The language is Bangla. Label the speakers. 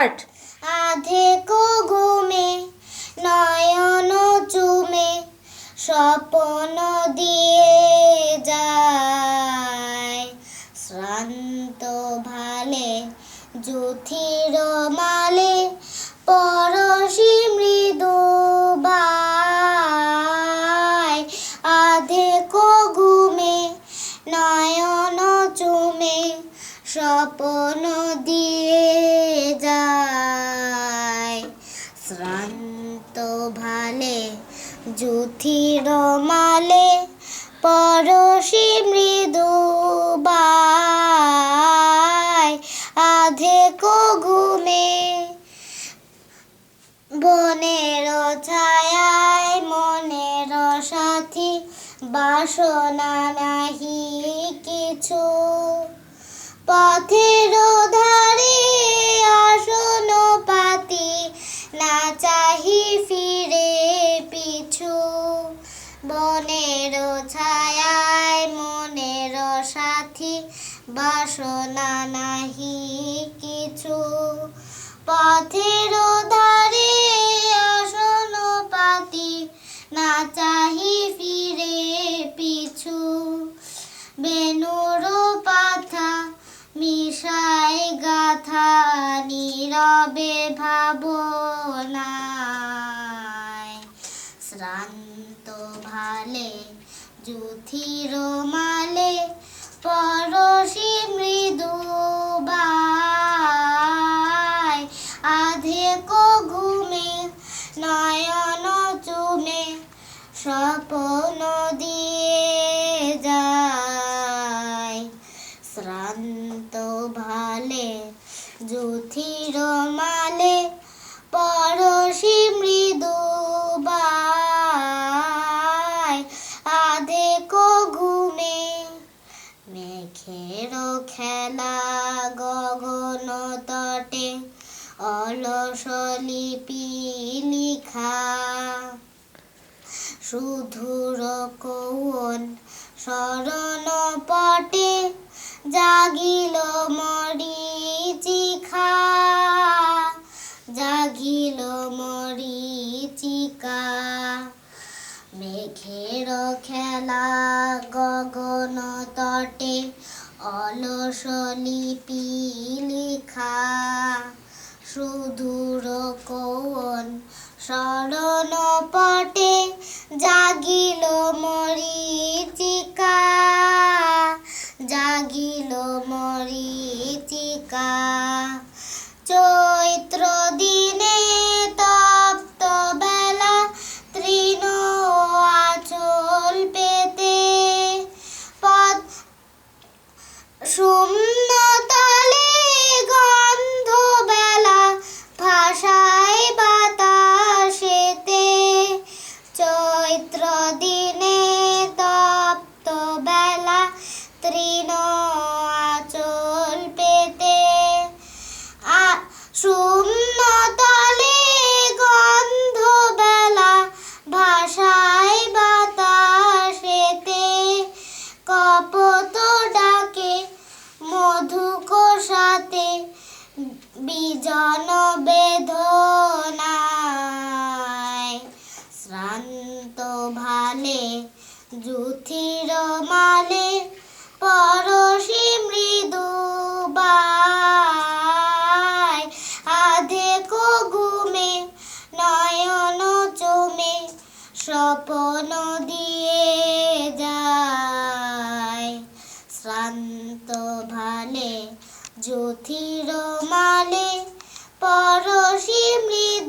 Speaker 1: আধেকো ঘুমে নয়ন চুমে স্বপ্ন দিয়ে যায়, শ্রান্ত ভালে যুথির মালে পরশি মৃদু বায়। আধেকো ঘুমে নয়ন চুমে স্বপ্ন দিয়ে যায়, শ্রান্ত ভালে যুথির মালে পরশি মৃদু বায়। আধেকো ঘুমে বনের ছায়ায় মনের সাথী, বাসনা নাহি কিছু, পথের ধারে আসন পাতি না চাহি ফিরে পিছু। বনের ছায়ায় মনের সাথী, বাসনা নাহি কিছু, পথের ধারে আসন পাতি না চাহি ফিরে পিছু। বেনুর পাথা মিশায় গাথা নীরবে ভাবনায়, শ্রান্ত ভালে যুথির মালে পরশি মৃদু বায়। আধেকো ঘুমে নয়ন চুমে স্বপ্ন দিয়ে যায়, শ্রান্ত ভালে যুথির মালে পরশি মৃদু বায়। আধেকো ঘুমে মেঘের খেলা গগন তটে অলস লিপি লিখা, সুধুর কৌন শরণ পটে জাগিল মরীচিকা, জাগিল মরীচিকা। মেঘের খেলা গগন তটে অলস লিপি লিখা, সুদূর কৌন শরণ পটে জাগিল মরীচিকা, জাগিল মরীচিকা। চৈত্র দিনে তপ্ত বেলা তৃণ আঁচল পেতে, পথ শূন্য তলে গন্ধ বেলা ভাষায় বাতাসেতে। চৈত্র দিনে তপ্ত বেলা তৃণ আঁচল পেতে, শূন্য তলে গন্ধ বেলা ভাষায় বাতাসেতে। কপোত ডাকে মধুক সাথে বিজন বেদনায়, শ্রান্ত ভালে যুথির মালে পরশি মৃদু বায়। আধেকো ঘুমে নয়ন চুমে স্বপ্ন দিয়ে যায়, শ্রান্ত ভালে যুথির মালে পরশি মৃদু